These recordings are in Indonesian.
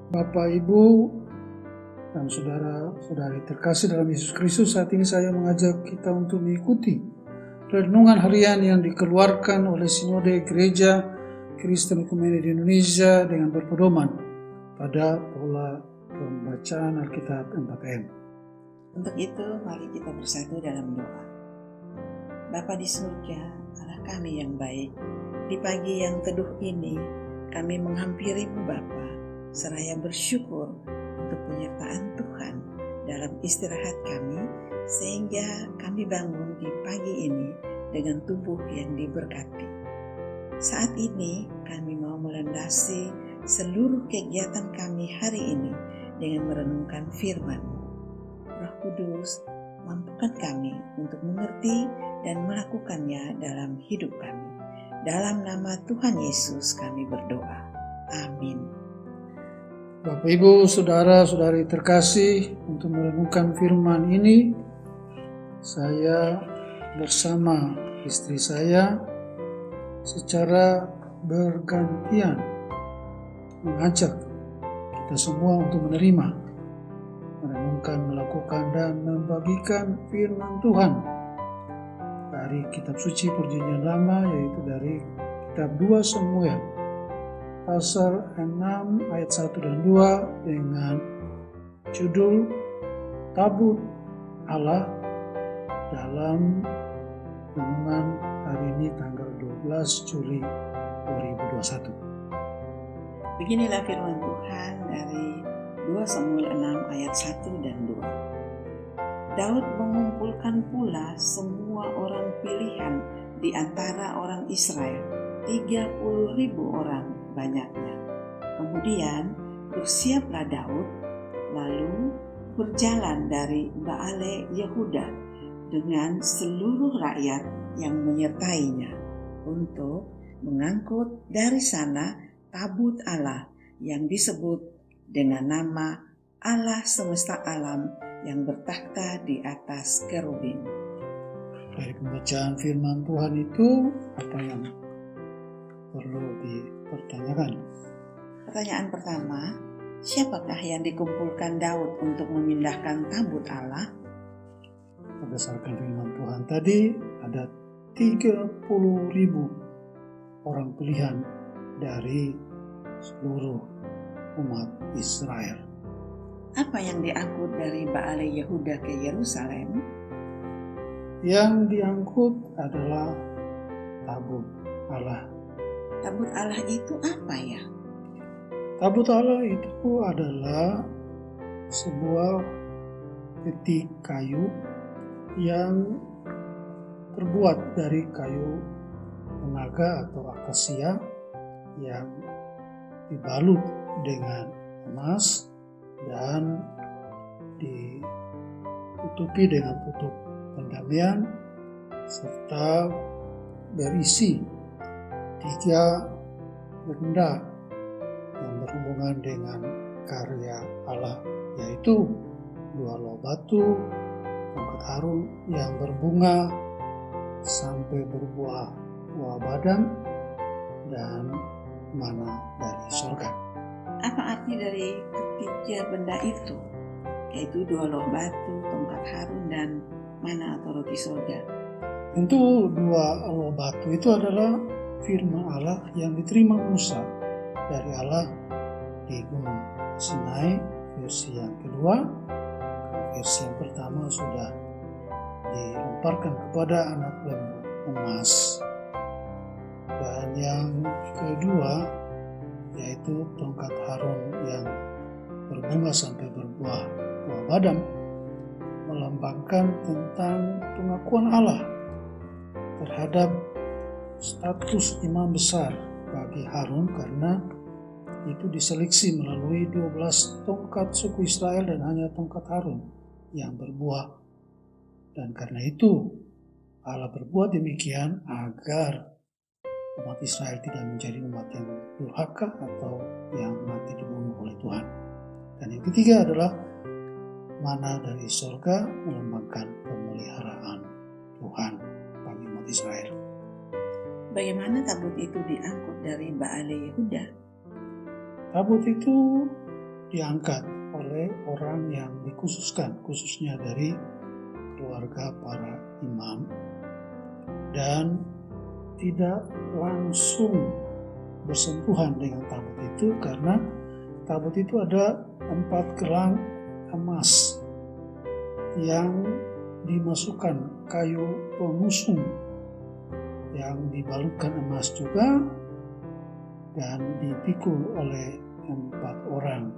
Bapak, Ibu, dan saudara-saudari terkasih dalam Yesus Kristus, saat ini saya mengajak kita untuk mengikuti renungan harian yang dikeluarkan oleh Sinode Gereja Kristen Ekumenik di Indonesia dengan berpedoman pada pola pembacaan Alkitab 4M. Untuk itu, mari kita bersatu dalam doa. Bapa di surga, Allah kami yang baik, di pagi yang teduh ini, kami menghampiri-Mu Bapa, seraya bersyukur untuk penyertaan Tuhan dalam istirahat kami, sehingga kami bangun di pagi ini dengan tubuh yang diberkati. Saat ini kami mau melandasi seluruh kegiatan kami hari ini dengan merenungkan firman-Mu. Roh Kudus, mampukan kami untuk mengerti dan melakukannya dalam hidup kami. Dalam nama Tuhan Yesus kami berdoa. Amin. Bapak, Ibu, saudara-saudari terkasih, untuk merenungkan firman ini, saya bersama istri saya secara bergantian mengajak kita semua untuk merenungkan, melakukan, dan membagikan firman Tuhan dari kitab suci Perjanjian Lama, yaitu dari kitab 2 Samuel pasal 6 ayat 1 dan 2 dengan judul Tabut Allah dalam renungan hari ini tanggal 12 Juli 2021. Beginilah firman Tuhan dari 2 Samuel 6 ayat 1 dan 2. Daud mengumpulkan pula semua orang pilihan di antara orang Israel, 30.000 orang banyaknya. Kemudian bersiaplah Daud, lalu berjalan dari Baale Yehuda dengan seluruh rakyat yang menyertainya untuk mengangkut dari sana tabut Allah yang disebut dengan nama Allah semesta alam yang bertakhta di atas kerubin. Dari pembacaan firman Tuhan itu, apa yang perlu dipertanyakan? Pertanyaan pertama, siapakah yang dikumpulkan Daud untuk memindahkan tabut Allah? Berdasarkan firman Tuhan tadi, ada 30.000 orang pilihan dari seluruh umat Israel. Apa yang diangkut dari Baale Yehuda ke Yerusalem? Yang diangkut adalah tabut Allah. Tabut Allah itu apa ya? Tabut Allah itu adalah sebuah peti kayu yang terbuat dari kayu tenaga atau akasia yang dibalut dengan emas dan ditutupi dengan tutup pendamian serta berisi 3 benda yang berhubungan dengan karya Allah, yaitu 2 loh batu, tongkat Harun yang berbunga sampai berbuah badam, dan mana dari surga. Apa arti dari ketiga benda itu? Yaitu 2 loh batu, tongkat Harun, dan mana atau roti surga. Tentu 2 loh batu itu adalah firman Allah yang diterima Musa dari Allah di Gunung Sinai, versi yang kedua. Versi yang pertama sudah dilemparkan kepada anak lembu emas. Dan yang kedua yaitu tongkat Harun yang berbunga sampai berbuah badam, melambangkan tentang pengakuan Allah terhadap status imam besar bagi Harun, karena itu diseleksi melalui 12 tongkat suku Israel dan hanya tongkat Harun yang berbuah. Dan karena itu Allah berbuat demikian agar umat Israel tidak menjadi umat yang durhaka atau yang mati dibunuh oleh Tuhan. Dan yang ketiga adalah mana dari surga, melambangkan pemeliharaan Tuhan bagi umat Israel. Bagaimana tabut itu diangkut dari Baale Yehuda? Tabut itu diangkat oleh orang yang dikhususkan, khususnya dari keluarga para imam, dan tidak langsung bersentuhan dengan tabut itu, karena tabut itu ada 4 gelang emas yang dimasukkan kayu pengusung yang dibalutkan emas juga dan dipikul oleh 4 orang.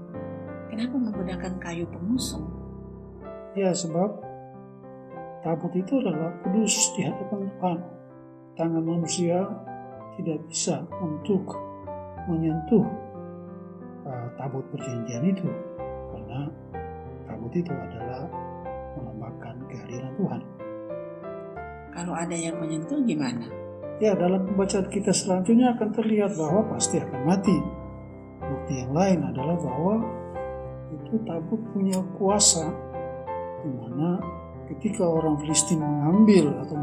Kenapa menggunakan kayu pengusung? Ya, sebab tabut itu adalah kudus di hadapan Tuhan. Tangan manusia tidak bisa untuk menyentuh tabut perjanjian itu, karena tabut itu adalah melambangkan kehadiran Tuhan. Kalau ada yang menyentuh gimana? Ya, dalam pembacaan kita selanjutnya akan terlihat bahwa pasti akan mati. Bukti yang lain adalah bahwa itu tabut punya kuasa, di mana ketika orang Filistin mengambil atau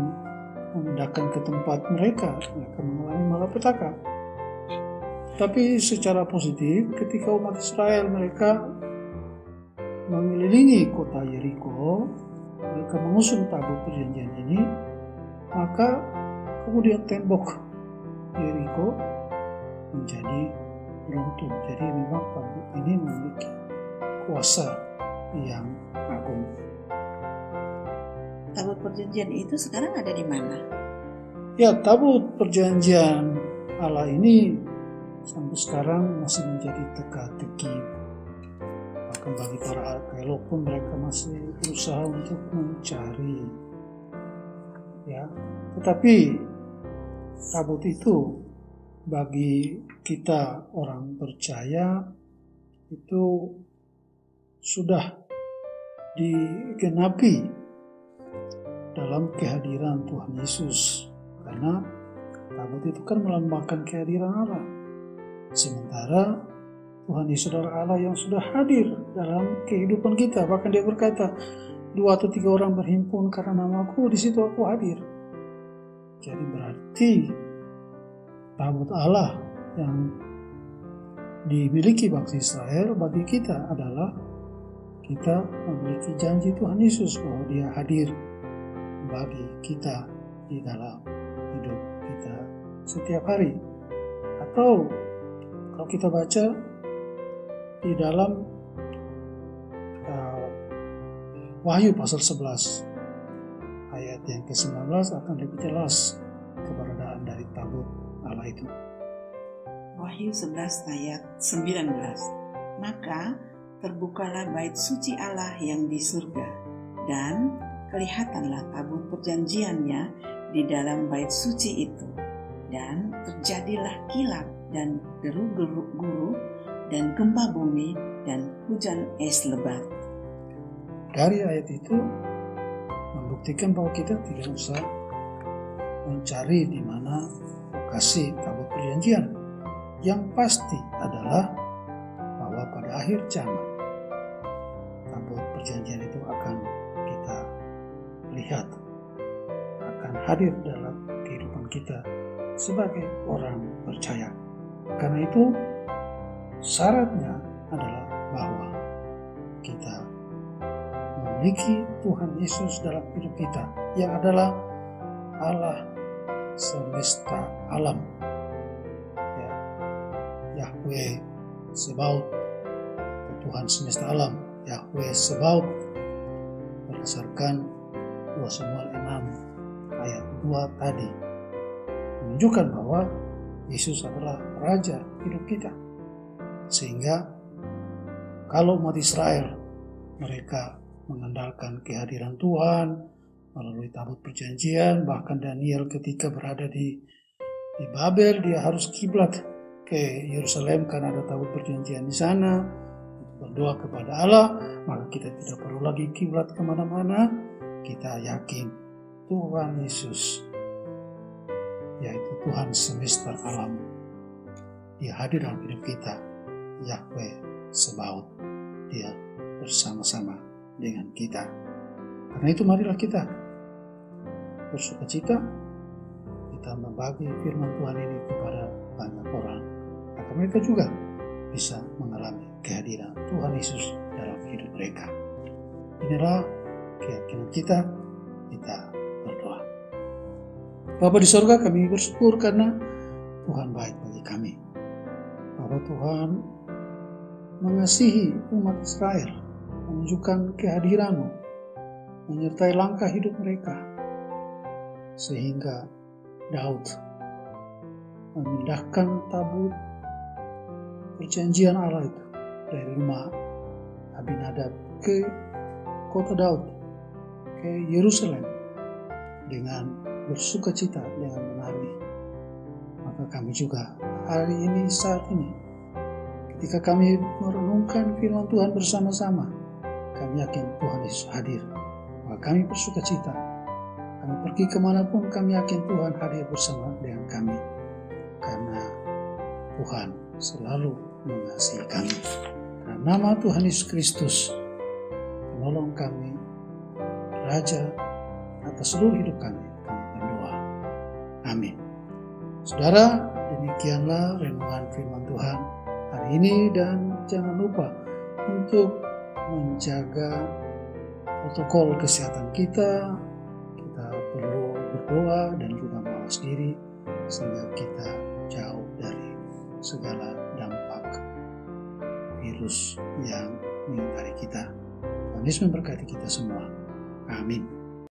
memindahkan ke tempat mereka mengalami malapetaka. Tapi secara positif, ketika umat Israel mereka mengelilingi kota Yeriko, mereka mengusung tabut perjanjian ini, maka kemudian tembok Yeriko menjadi runtuh. Jadi memang tabut ini memiliki kuasa yang agung. Tabut perjanjian itu sekarang ada di mana? Ya, tabut perjanjian Allah ini sampai sekarang masih menjadi teka-teki. Bahkan bagi para arkeolog pun mereka masih berusaha untuk mencari. Ya, tetapi tabut itu bagi kita orang percaya itu sudah digenapi dalam kehadiran Tuhan Yesus, karena tabut itu kan melambangkan kehadiran Allah. Sementara Tuhan Yesus adalah Allah yang sudah hadir dalam kehidupan kita. Bahkan Dia berkata, 2 atau 3 orang berhimpun karena namaku, di situ aku hadir. Jadi berarti tabut Allah yang dimiliki bangsa Israel bagi kita adalah kita memiliki janji Tuhan Yesus bahwa Dia hadir bagi kita di dalam hidup kita setiap hari. Atau kalau kita baca di dalam Wahyu pasal 11 ayat yang ke-19 akan lebih jelas keberadaan dari tabut Allah itu. Wahyu 11 ayat 19. Maka terbukalah bait suci Allah yang di surga, dan kelihatanlah tabut perjanjiannya di dalam bait suci itu, dan terjadilah kilat dan deru-guru dan gempa bumi dan hujan es lebat. Dari ayat itu membuktikan bahwa kita tidak usah mencari di mana lokasi tabut perjanjian. Yang pasti adalah bahwa pada akhir zaman tabut perjanjian itu akan kita lihat, akan hadir dalam kehidupan kita sebagai orang percaya. Karena itu syaratnya adalah bahwa kita memiliki Tuhan Yesus dalam hidup kita, yang adalah Allah semesta alam, ya, Yahweh Sebaut, Tuhan semesta alam, Yahweh Sebaut, berdasarkan 2 Samuel 6 ayat 2 tadi, menunjukkan bahwa Yesus adalah Raja hidup kita. Sehingga kalau umat Israel mereka mengandalkan kehadiran Tuhan melalui tabut perjanjian, bahkan Daniel ketika berada di Babel, dia harus kiblat ke Yerusalem karena ada tabut perjanjian di sana untuk berdoa kepada Allah. Maka kita tidak perlu lagi kiblat kemana-mana. Kita yakin Tuhan Yesus, yaitu Tuhan semesta alam, Dia hadir dalam hidup kita. Yahweh Sebaut, Dia bersama-sama dengan kita. Karena itu marilah kita bersukacita, kita membagi firman Tuhan ini kepada banyak orang, agar mereka juga bisa mengalami kehadiran Tuhan Yesus dalam hidup mereka. Inilah keyakinan kita berdoa. Bapa di sorga, kami bersyukur karena Tuhan baik bagi kami. Bapa, Tuhan mengasihi umat Israel, menunjukkan kehadiran-Mu, menyertai langkah hidup mereka, sehingga Daud memindahkan tabut perjanjian Allah itu dari rumah Abinadab ke kota Daud, ke Yerusalem dengan bersukacita, dengan menari. Maka kami juga hari ini, saat ini, ketika kami merenungkan firman Tuhan bersama-sama, kami yakin Tuhan Yesus hadir. Maka kami bersukacita. Kami pergi kemanapun, kami yakin Tuhan hadir bersama dengan kami. Karena Tuhan selalu mengasihi kami. Dalam nama Tuhan Yesus Kristus, penolong kami, Raja atas seluruh hidup kami berdoa. Amin. Saudara, demikianlah renungan firman Tuhan hari ini, dan jangan lupa untuk menjaga protokol kesehatan kita. Kita perlu berdoa dan juga mawas diri sehingga kita jauh dari segala dampak virus yang mengitari kita. Tuhan Yesus memberkati kita semua. Amin.